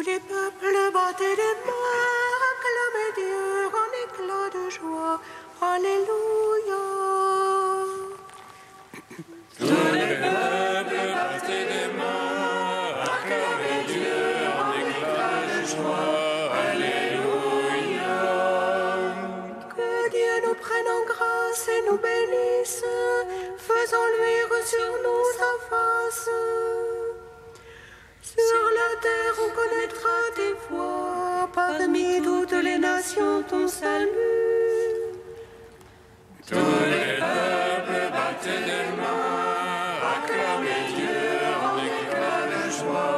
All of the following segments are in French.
les peuples battez les mains, acclamez Dieu en éclat de joie. Alléluia. Tous les peuples battez les mains, acclamez Dieu en éclat de joie. Alléluia. Que Dieu nous prenne en grâce et nous bénisse, faisant luire sur nous sa face. Sur la terre on connaîtra tes voies, parmi toutes les nations ton salut. Tous les peuples battez les mains, acclamez Dieu en éclat de joie.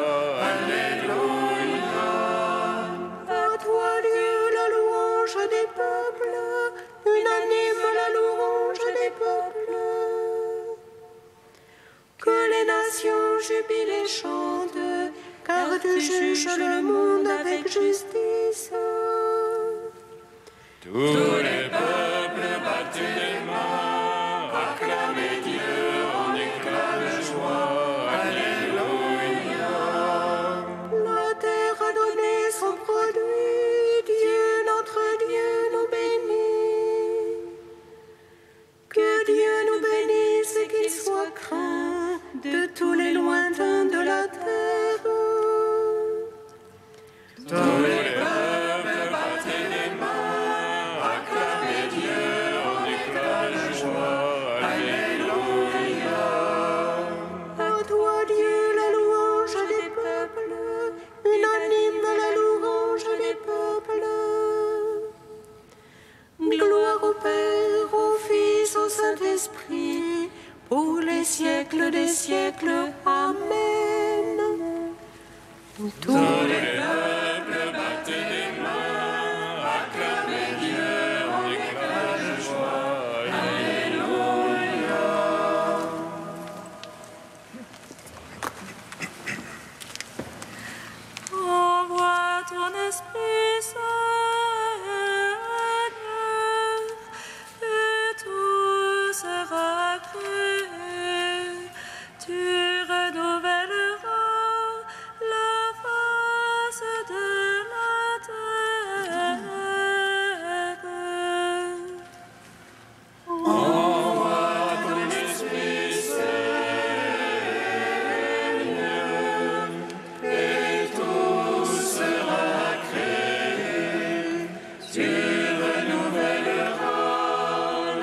Alléluia. À toi Dieu la louange des peuples, unanime la louange des peuples. Que les nations jubilent et chantent, car tu juges le monde avec justice. Tous les peuples battez les mains, acclamez Dieu en éclat de joie. Alléluia. La terre a donné son produit, Dieu notre Dieu nous bénit. Que Dieu nous bénisse et qu'il soit craint de tous les lointains de la terre. Tous les peuples battez les mains, acclamez Dieu en éclat de joie. Alléluia. À toi Dieu la louange des peuples, unanime la louange des peuples. Gloire au Père, au Fils, au Saint-Esprit, pour les siècles des siècles. Amen. Tous les peuples battez les mains, acclamez Dieu en éclat de joie. Alléluia. Envoie ton Esprit, Seigneur, et tout sera créé. Tu renouvelleras la face de la terre. Envoie ton esprit, Seigneur, et tout sera créé. Tu renouvelleras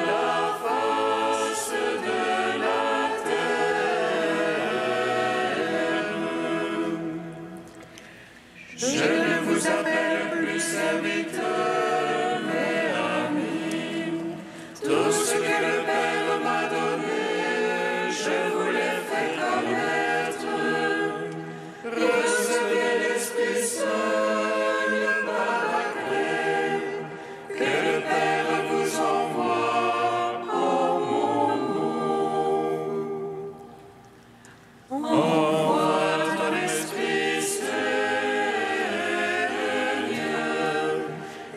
la face de la terre. Je ne vous appelle plus serviteurs, mais amis. Tout ce que le Père m'a donné, je vous l'ai fait connaître. Recevez l'Esprit Saint par la clé que le Père vous envoie en mon nom. Envoie ton Esprit, Seigneur,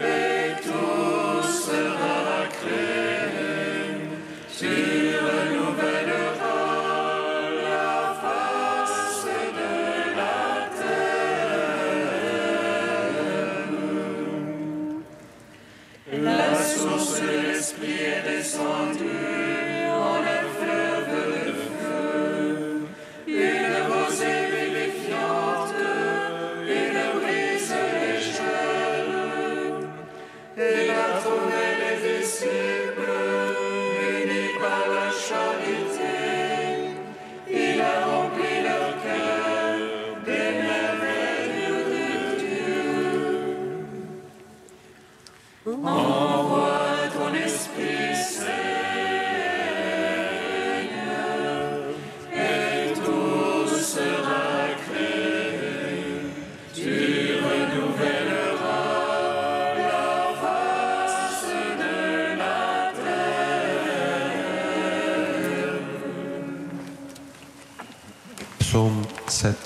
et tout sera créé. Tu renouvelleras la face de la terre. La source de l'Esprit est descendue en un fleuve de feu, une rosée vivifiante, une brise légère. Il a trouvé les disciples unis par la charité. Il a rempli leur cœur des merveilles de Dieu. Envoie ton Esprit, Seigneur, et tout sera créé. Tu renouvelleras la face de la terre. Psaume 7.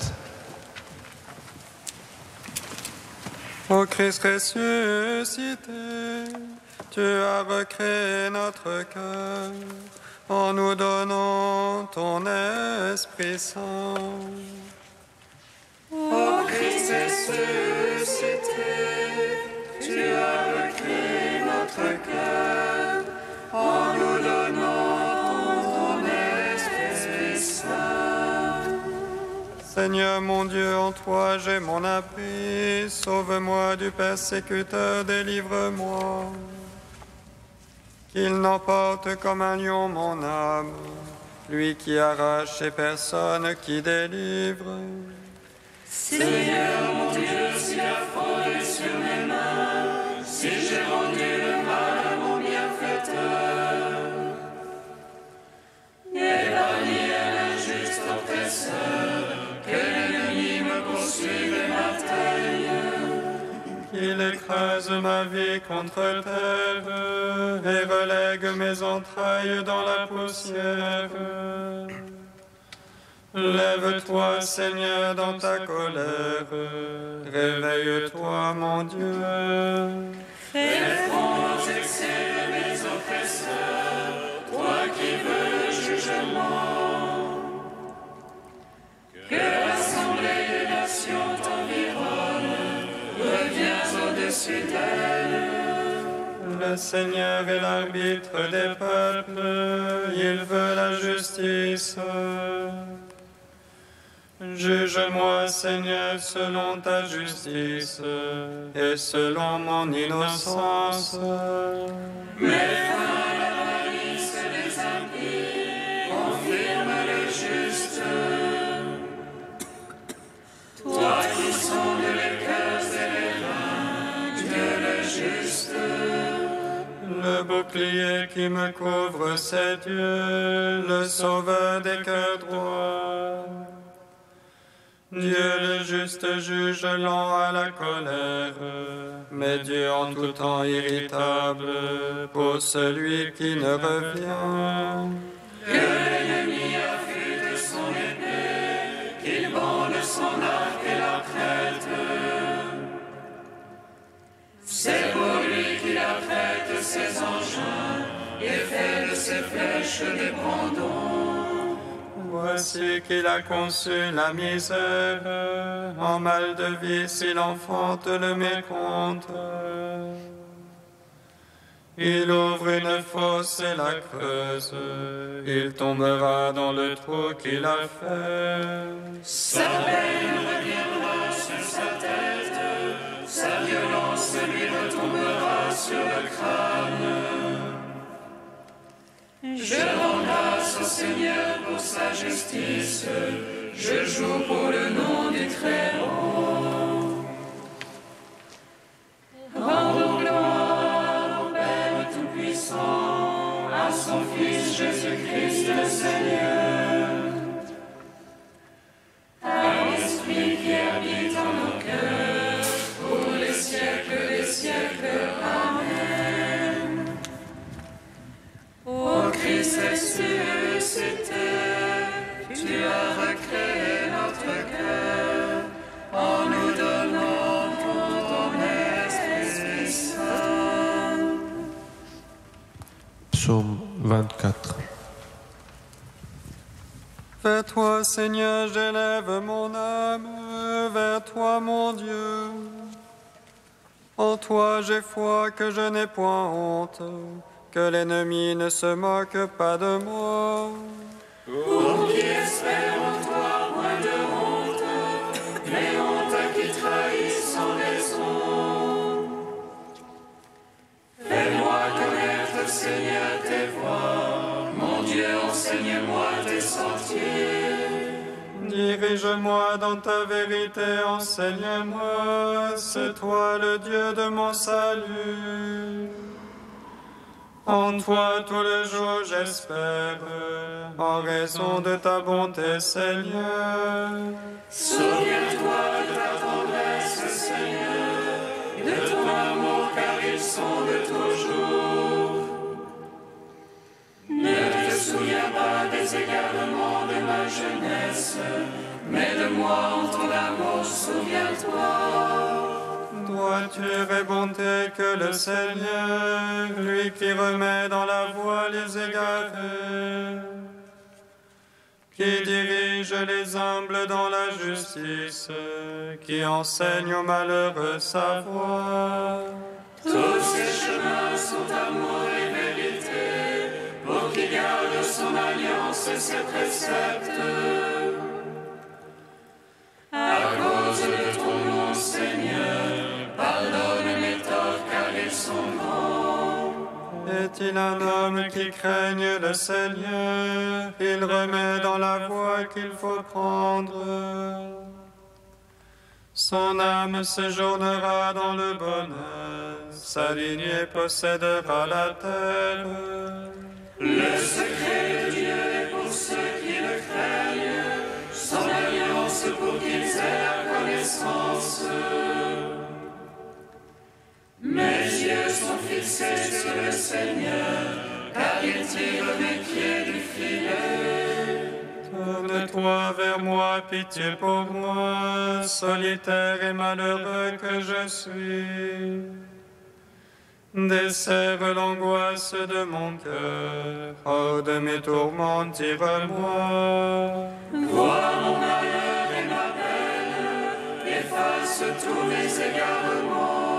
Ô Christ ressuscité, tu as recréé notre cœur en nous donnant ton Esprit Saint. Ô Christ ressuscité, tu as recréé notre cœur en nous donnant ton Esprit Saint. Seigneur mon Dieu, en toi j'ai mon abri. Sauve-moi du persécuteur, délivre-moi. Qu'il n'emporte comme un lion mon âme, lui qui arrache et personne qui délivre. Seigneur mon Dieu, s'il a frôlé sur mes mains, si j'ai rendu le mal à mon bienfaiteur, épargnez un injuste oppresseur, que l'ennemi me poursuive et m'atteigne. Qu'il écrase ma vie contre terre et relègue mes entrailles dans la poussière. Lève-toi, Seigneur, dans ta colère. Réveille-toi, mon Dieu. Fais front aux excès de mes oppresseurs, toi qui veux le jugement. Que l'assemblée des nations t'environne, reviens au-dessus d'elle. Le Seigneur est l'arbitre des peuples, il veut la justice. Juge-moi, Seigneur, selon ta justice et selon mon innocence. Mets fin à la malice des impies, confirme le juste. Toi qui sondes les cœurs et les reins, Dieu le juste. Le bouclier qui me couvre, c'est Dieu, le sauveur des cœurs droits. Dieu le juste juge lent à la colère, mais Dieu en tout temps irritable pour celui qui ne revient. Que l'ennemi affûte son épée, qu'il bande son arc et la prête. C'est pour lui qu'il apprête ses engins et fait de ses flèches des brandons. Voici qu'il a conçu la misère, en mal de vie s'il enfante le mécompte. Il ouvre une fosse et la creuse, il tombera dans le trou qu'il a fait. Sa peine reviendra sur sa tête, sa violence lui retombera sur le crâne. Je rends grâce au Seigneur pour sa justice, je joue pour le nom du Très-Haut. Rendons gloire au Père Tout-Puissant, à son Fils Jésus-Christ le Seigneur, à l'Esprit qui habite en nos cœurs, pour les siècles des siècles. Amen. Ô Christ ressuscité, tu as recréé notre cœur en nous donnant ton Esprit Saint. Psaume 24. Vers toi, Seigneur, j'élève mon âme, vers toi, mon Dieu. En toi, j'ai foi que je n'ai point honte, que l'ennemi ne se moque pas de moi. Pour qui espère en toi moins de honte, mais honte à qui trahit sans raison. Fais-moi connaître, Seigneur, tes voies, mon Dieu, enseigne-moi tes sentiers. Dirige-moi dans ta vérité, enseigne-moi, c'est toi le Dieu de mon salut. En toi tout le jour j'espère, en raison de ta bonté, Seigneur. Souviens-toi de ta tendresse, Seigneur, de ton amour, car ils sont de toujours. Ne te souviens pas des égarements de ma jeunesse, mais de moi en ton amour, souviens-toi. Droiture et bonté que le Seigneur, lui qui remet dans la voie les égarés. qui dirige les humbles dans la justice, qui enseigne aux malheureux sa voie. Tous ses chemins sont amour et vérité, pour qui garde son alliance et ses préceptes. À cause de ton nom, Seigneur, pardonne mes torts car ils sont grands. Est-il un homme qui craigne le Seigneur? Il remet dans la voie qu'il faut prendre. Son âme séjournera dans le bonheur, sa lignée possédera la terre. Le secret de Dieu est pour ceux qui le craignent, son alliance pour qu'ils aient la connaissance. Mes yeux sont fixés sur le Seigneur, car il tire mes pieds du filet. Tourne-toi vers moi, pitié pour moi, solitaire et malheureux que je suis. Desserre l'angoisse de mon cœur, hors de mes tourments, tire-moi. Vois mon malheur et ma peine, efface tous mes égarements.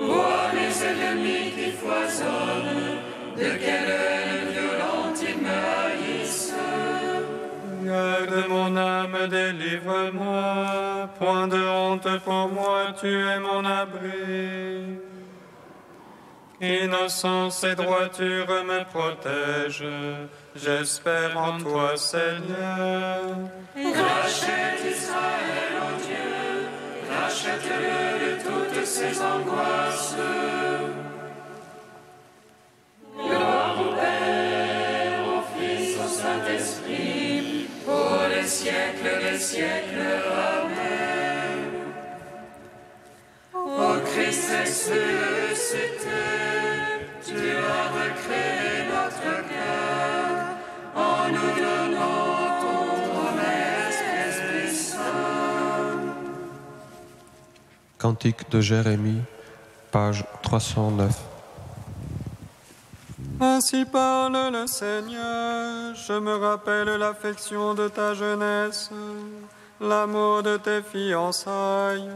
Vois mes ennemis qui foisonnent, de quelle haine violente ils me haïssent. Garde mon âme, délivre-moi, point de honte pour moi, tu es mon abri. Innocence et droiture me protègent, j'espère en toi, Seigneur. Rachète Israël, ô Dieu, rachète-le de toutes ses angoisses. Gloire au Père, au Fils, au Saint-Esprit, pour les siècles des siècles. Amen. Ô Christ ressuscité, tu as recréé notre cœur en nous donnant ton promesse, Esprit Saint. Cantique de Jérémie, page 309. Ainsi parle le Seigneur, je me rappelle l'affection de ta jeunesse, l'amour de tes fiançailles.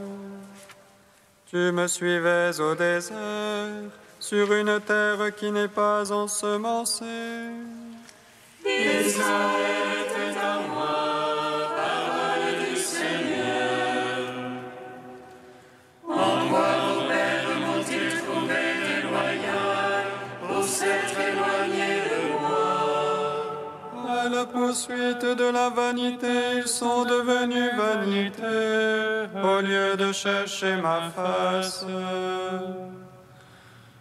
Tu me suivais au désert, sur une terre qui n'est pas ensemencée. Israël était à moi, parole du Seigneur. En moi, mon Père, m'ont-ils trouvé déloyal pour s'être éloignés de moi. À la poursuite de la vanité, ils sont devenus vanité, au lieu de chercher ma face.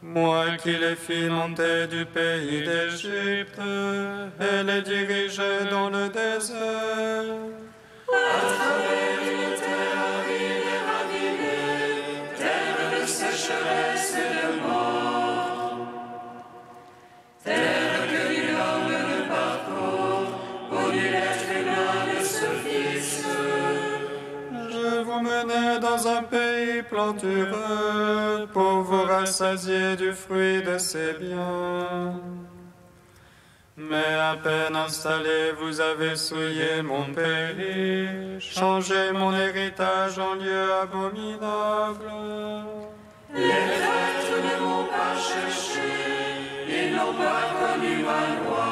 Moi qui les fis monter du pays d'Égypte et les dirigeais dans le désert. À travers une terre aride et ravinée, terre de sécheresse et de mort, terre que nul homme ne parcourt, où nul être humain ne se fixe. Je vous menais dans un pays plantureux pour vous rassasier du fruit de ses biens. Mais à peine installé, vous avez souillé mon pays, changé mon héritage en lieu abominable. Les prêtres ne m'ont pas cherché, ils n'ont pas connu ma loi.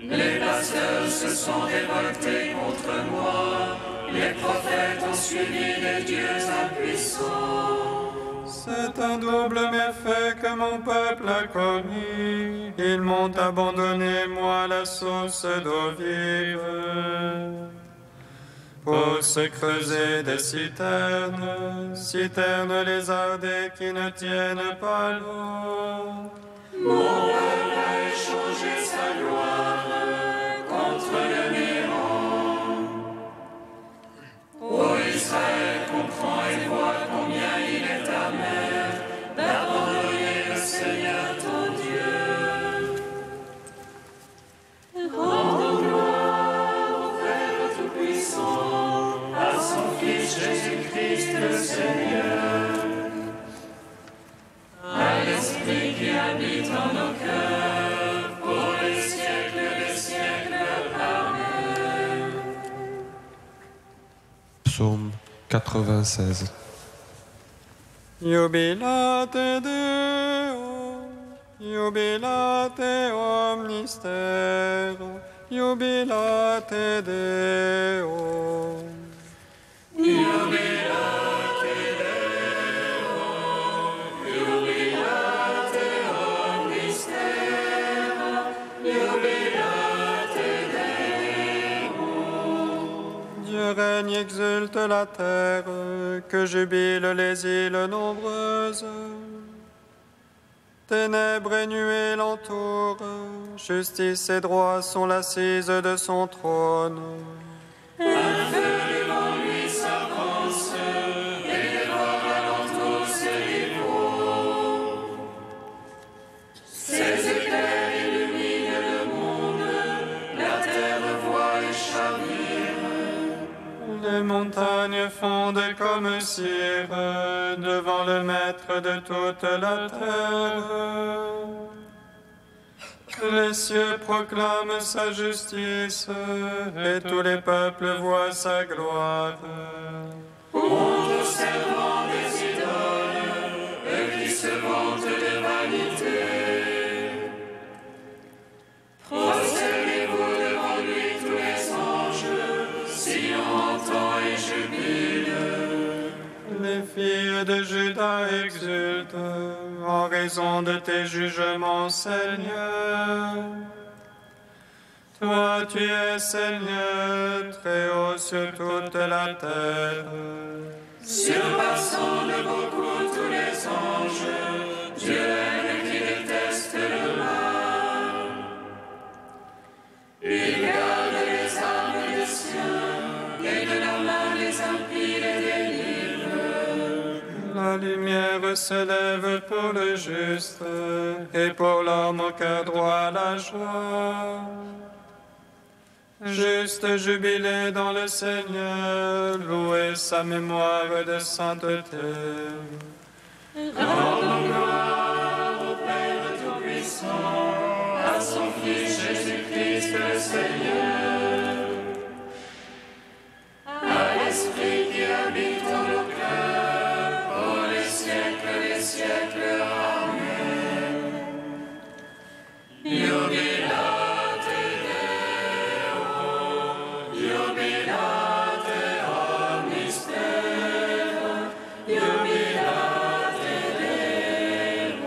Les pasteurs se sont révoltés contre moi, les prophètes ont suivi des dieux impuissants. C'est un double méfait que mon peuple a commis. Ils m'ont abandonné, moi, la source d'eau vive, pour se creuser des citernes, citernes lézardées qui ne tiennent pas l'eau. Mon peuple a échangé sa gloire contre le néant. Ô Israël, comprends et vois combien il est amer d'abandonner le Seigneur ton Dieu. Rends gloire au Père Tout-Puissant, à son Fils Jésus-Christ le Seigneur, à l'Esprit qui habite en nos cœurs, pour 96. Jubilate Deo, jubilate omnister, jubilate Deo. Jubilate Deo, jubilate omnister, jubilate Deo. Dieu règne, exulte la terre, que jubilent les îles nombreuses. Ténèbres et nuées l'entourent, justice et droit sont l'assise de son trône. Un feu devant lui s'avance, et dévore alentour ses rivaux. Ses éclairs illuminent le monde, la terre voit et chavire. Les montagnes fondent comme cire devant le maître de toute la terre. Les cieux proclament sa justice et tous les peuples voient sa gloire. Honte aux servants des idoles, eux qui se vantent de vanité. Prosternez-vous devant lui tous les anges, Sion entend et jubile. Les filles de Juda exultent en raison de tes jugements, Seigneur. Toi, tu es Seigneur, très haut sur toute la terre. Surpassant de beaucoup tous les anges, Dieu aime qui déteste le mal. Il garde les âmes des siens, et de la main les impies les délivre. La lumière se lève pour le juste, et pour l'homme au cœur droit la joie. Juste jubilé dans le Seigneur, louez sa mémoire de sainteté. Rendons gloire au Père Tout-Puissant, à son Fils Jésus-Christ le Seigneur, à l'Esprit qui habite en nos cœurs, pour les siècles des siècles. Amen. Jubilate Deo, jubilate omnister, jubilate Deo.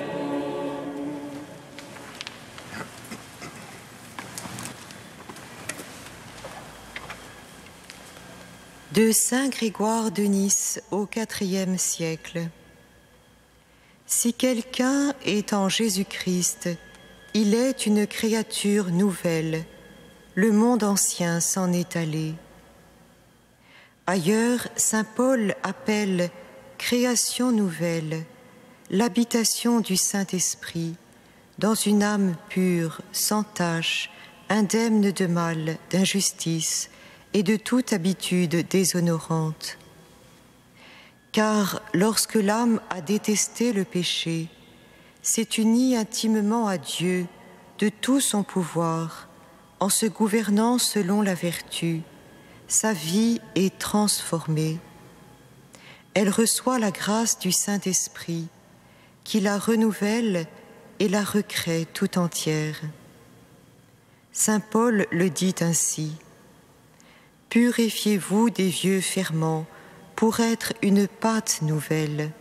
De Saint Grégoire de Nice au IVe siècle. Si quelqu'un est en Jésus-Christ, il est une créature nouvelle. Le monde ancien s'en est allé. Ailleurs, saint Paul appelle création nouvelle l'habitation du Saint-Esprit dans une âme pure, sans tache, indemne de mal, d'injustice et de toute habitude déshonorante. Car lorsque l'âme a détesté le péché, s'est unie intimement à Dieu de tout son pouvoir, en se gouvernant selon la vertu, sa vie est transformée. Elle reçoit la grâce du Saint-Esprit, qui la renouvelle et la recrée tout entière. Saint Paul le dit ainsi: « Purifiez-vous des vieux ferments pour être une pâte nouvelle. »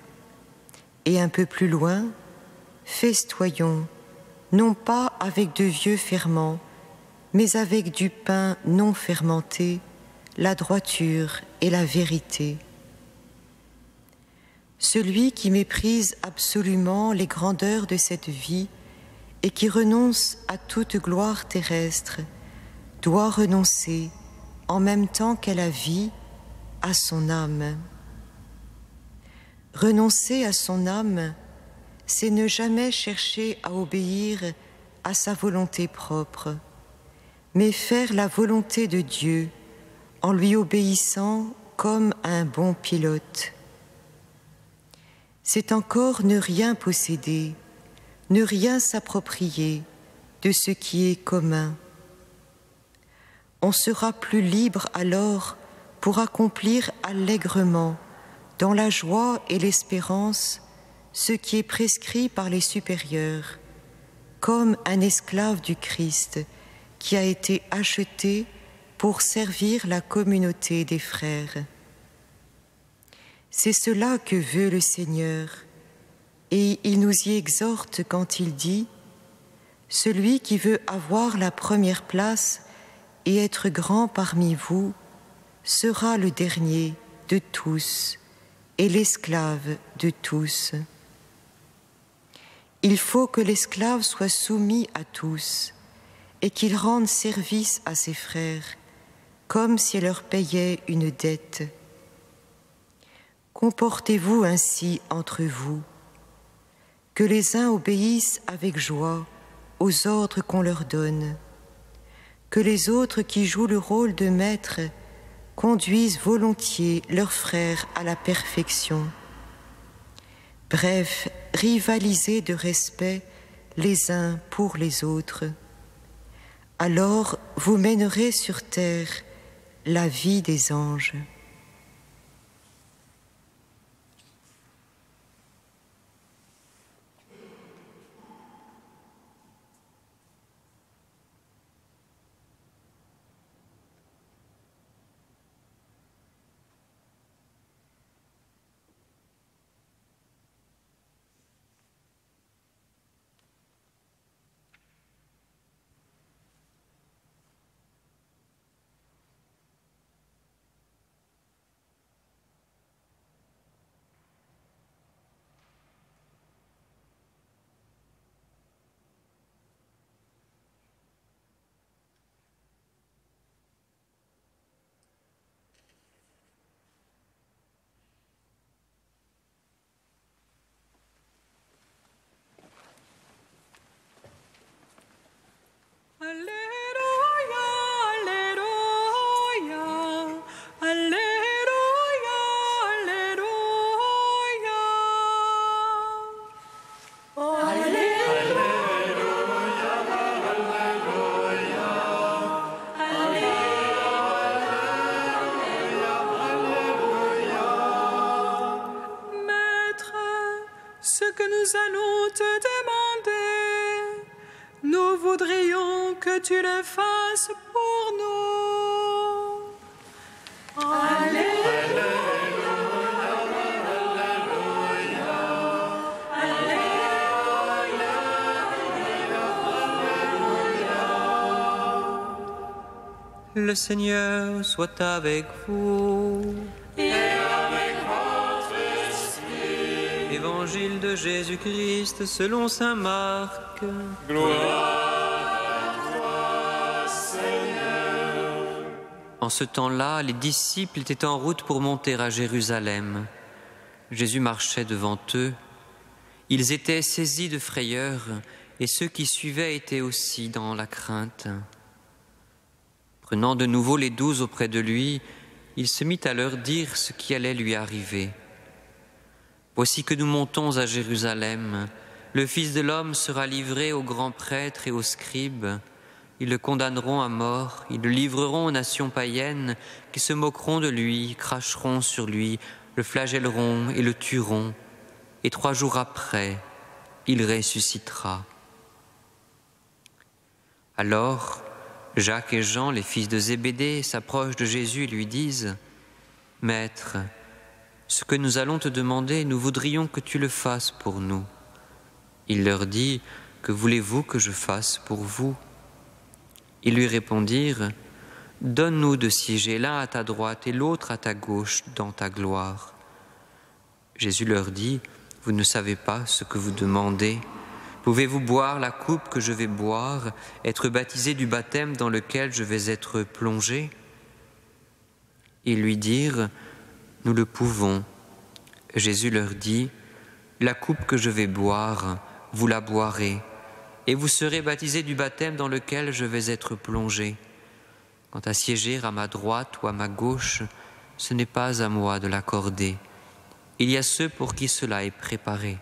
Et un peu plus loin, « Festoyons, non pas avec de vieux ferments, mais avec du pain non fermenté, la droiture et la vérité. » Celui qui méprise absolument les grandeurs de cette vie et qui renonce à toute gloire terrestre doit renoncer, en même temps qu'à la vie, à son âme. Renoncer à son âme, c'est ne jamais chercher à obéir à sa volonté propre, mais faire la volonté de Dieu en lui obéissant comme à un bon pilote. C'est encore ne rien posséder, ne rien s'approprier de ce qui est commun. On sera plus libre alors pour accomplir allègrement, dans la joie et l'espérance, ce qui est prescrit par les supérieurs, comme un esclave du Christ qui a été acheté pour servir la communauté des frères. C'est cela que veut le Seigneur, et il nous y exhorte quand il dit « Celui qui veut avoir la première place et être grand parmi vous sera le dernier de tous et l'esclave de tous. » Il faut que l'esclave soit soumis à tous et qu'il rende service à ses frères, comme s'il leur payait une dette. Comportez-vous ainsi entre vous, que les uns obéissent avec joie aux ordres qu'on leur donne, que les autres qui jouent le rôle de maître conduisent volontiers leurs frères à la perfection. Bref, rivalisez de respect les uns pour les autres. Alors vous mènerez sur terre la vie des anges. Alléluia, Alléluia, Alléluia, Alléluia. Maître, ce que nous allons te demander, nous voudrions que tu le fasses pour nous. Alléluia, Le Seigneur soit avec vous. et Avec votre esprit, Évangile de Jésus-Christ selon saint Marc. gloire à toi, Seigneur. En ce temps-là, les disciples étaient en route pour monter à Jérusalem. Jésus marchait devant eux. Ils étaient saisis de frayeur, et ceux qui suivaient étaient aussi dans la crainte. Prenant de nouveau les 12 auprès de lui, il se mit à leur dire ce qui allait lui arriver. « Voici que nous montons à Jérusalem. Le Fils de l'homme sera livré aux grands prêtres et aux scribes. Ils le condamneront à mort, ils le livreront aux nations païennes qui se moqueront de lui, cracheront sur lui, le flagelleront et le tueront. Et 3 jours après, il ressuscitera. » Alors, Jacques et Jean, les fils de Zébédée, s'approchent de Jésus et lui disent « Maître, ce que nous allons te demander, nous voudrions que tu le fasses pour nous. » Il leur dit « Que voulez-vous que je fasse pour vous ?» Ils lui répondirent « Donne-nous de siéger l'un à ta droite et l'autre à ta gauche dans ta gloire. » Jésus leur dit « Vous ne savez pas ce que vous demandez. Pouvez-vous boire la coupe que je vais boire, être baptisé du baptême dans lequel je vais être plongé ?» Ils lui dirent « Nous le pouvons. » Jésus leur dit « La coupe que je vais boire, vous la boirez, et vous serez baptisés du baptême dans lequel je vais être plongé. Quant à siéger à ma droite ou à ma gauche, ce n'est pas à moi de l'accorder. Il y a ceux pour qui cela est préparé. »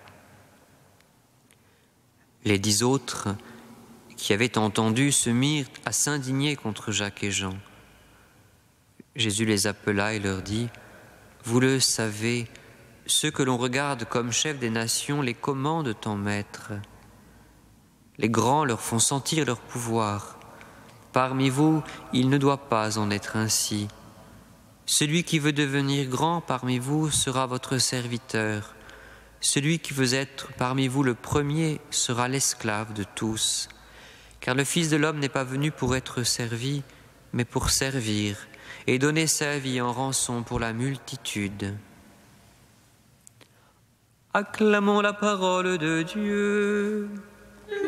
Les 10 autres qui avaient entendu se mirent à s'indigner contre Jacques et Jean. Jésus les appela et leur dit, « Vous le savez, ceux que l'on regarde comme chefs des nations les commandent en maître. Les grands leur font sentir leur pouvoir. Parmi vous, il ne doit pas en être ainsi. Celui qui veut devenir grand parmi vous sera votre serviteur. Celui qui veut être parmi vous le premier sera l'esclave de tous. Car le Fils de l'homme n'est pas venu pour être servi, mais pour servir et donner sa vie en rançon pour la multitude. » Acclamons la parole de Dieu.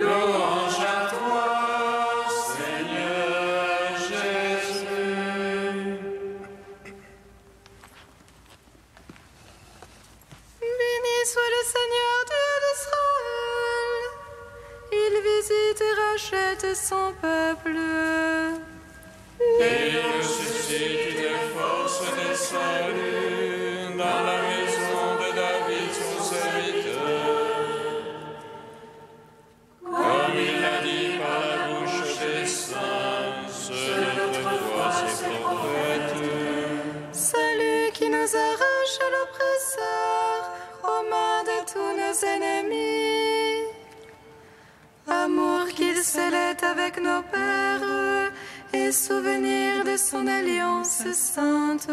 Louange à toi, Seigneur Jésus. Béni soit le Seigneur Dieu d'Israël. Il visite et rachète son peuple. Et il suscite des forces de salut dans la maison de David, son serviteur. Comme il l'a dit par la bouche des saints, selon autrefois ses prophètes. Celui qui nous arrache à l'oppresseur, aux mains de tous nos ennemis. Amour qu'il scellait avec nos pères, et souvenir de son alliance sainte.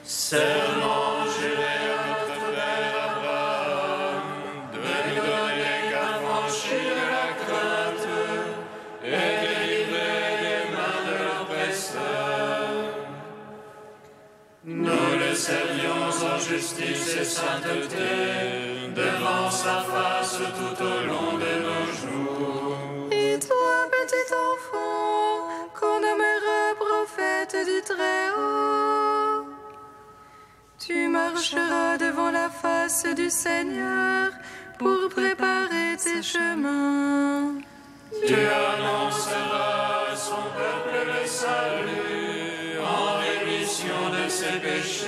Serment juré à notre Père Abraham, de nous donner qu'affranchir de la crainte et délivrer des mains de l'oppresseur. Nous le servions en justice et sainteté, devant sa face tout au long de nos jours. Et toi, petit enfant, qu'on nommera prophète du Très-Haut, tu marcheras devant la face du Seigneur pour préparer tes chemins. Tu annonceras à son peuple le salut en rémission de ses péchés.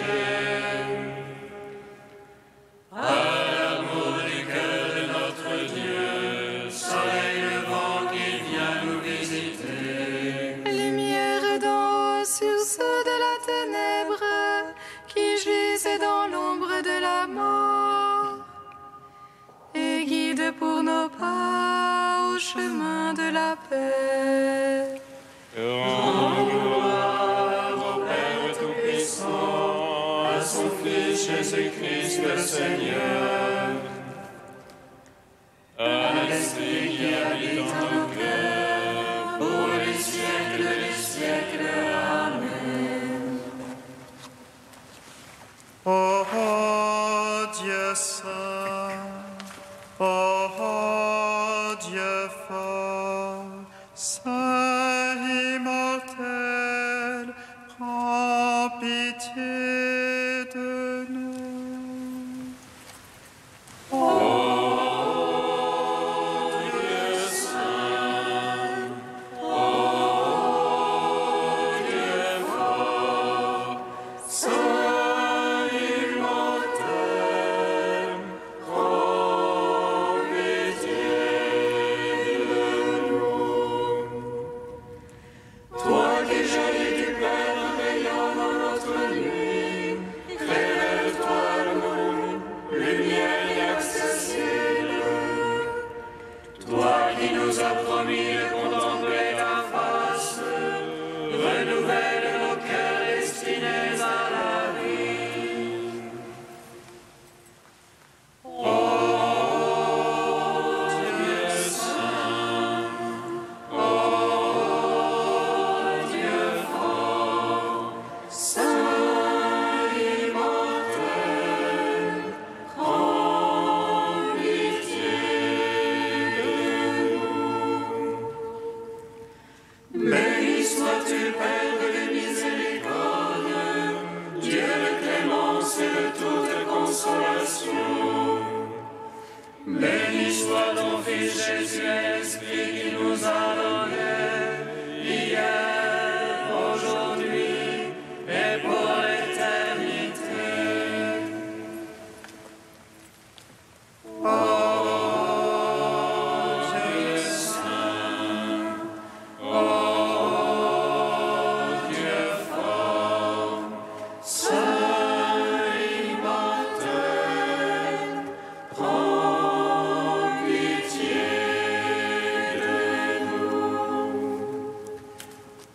À l'amour du cœur de notre Dieu, soleil levant qui vient nous visiter. Lumière d'en haut sur ceux de la ténèbre qui gisaient dans l'ombre de la mort, et guide pour nos pas au chemin de la paix. Rends gloire au Père Tout-Puissant, à son Fils Jésus-Christ le Seigneur, à l'Esprit qui habite en nos cœurs, pour les siècles des siècles. Amen. Ô Dieu saint, ô Dieu fort, saint immortel, prends pitié de nous.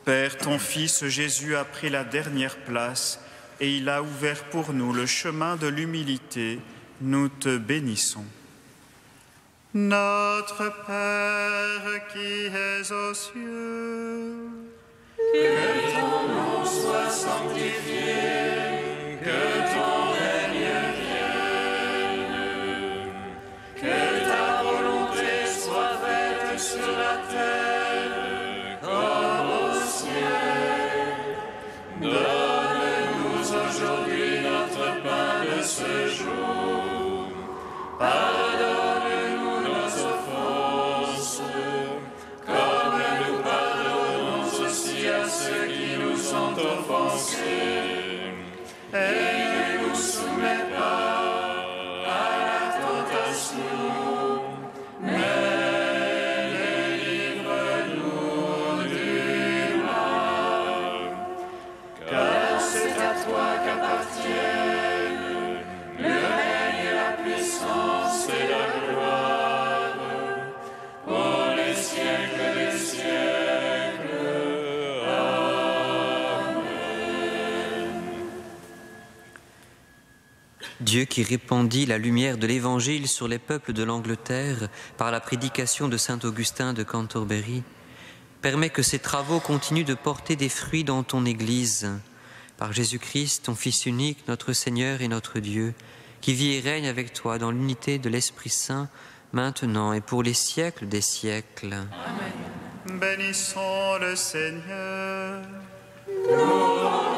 Père, ton Fils Jésus a pris la dernière place et il a ouvert pour nous le chemin de l'humilité. Nous te bénissons. Notre Père qui es aux cieux, que ton nom soit sanctifié, que ton règne vienne, que ta volonté soit faite sur la terre comme au ciel. Donne-nous aujourd'hui notre pain de ce jour. Pardonne-nous nos offenses, comme nous pardonnons aussi à ceux qui nous ont offensés. Et ne nous soumets pas à la tentation, mais délivre-nous du mal. Car c'est à toi qu'appartiennent le règne, la puissance et la gloire pour les siècles des siècles. Amen. Dieu qui répandit la lumière de l'Évangile sur les peuples de l'Angleterre par la prédication de saint Augustin de Cantorbéry, permet que ces travaux continuent de porter des fruits dans ton Église. Par Jésus-Christ, ton Fils unique, notre Seigneur et notre Dieu, qui vit et règne avec toi dans l'unité de l'Esprit Saint, maintenant et pour les siècles des siècles. Bénissons le Seigneur. Nous